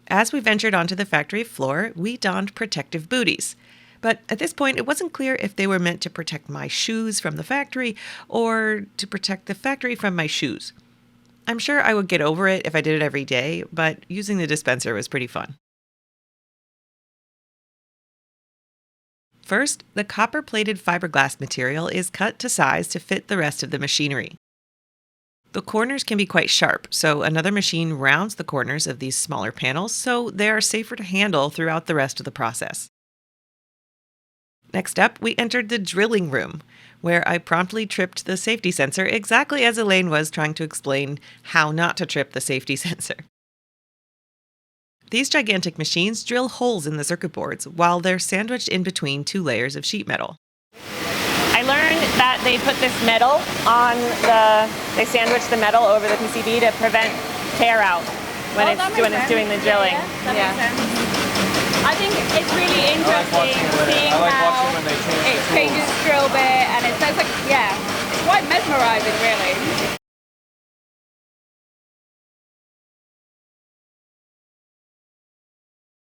As we ventured onto the factory floor, we donned protective booties. But at this point, it wasn't clear if they were meant to protect my shoes from the factory or to protect the factory from my shoes. I'm sure I would get over it if I did it every day, but using the dispenser was pretty fun. First, the copper-plated fiberglass material is cut to size to fit the rest of the machinery. The corners can be quite sharp, so another machine rounds the corners of these smaller panels so they are safer to handle throughout the rest of the process. Next up, we entered the drilling room, where I promptly tripped the safety sensor exactly as Elaine was trying to explain how not to trip the safety sensor. These gigantic machines drill holes in the circuit boards while they're sandwiched in between two layers of sheet metal. I learned that they put this metal they sandwich the metal over the PCB to prevent tear out when it's doing the drilling. That makes sense. I think it's really interesting seeing how it changes drill bit, and it's like, it's quite mesmerizing, really.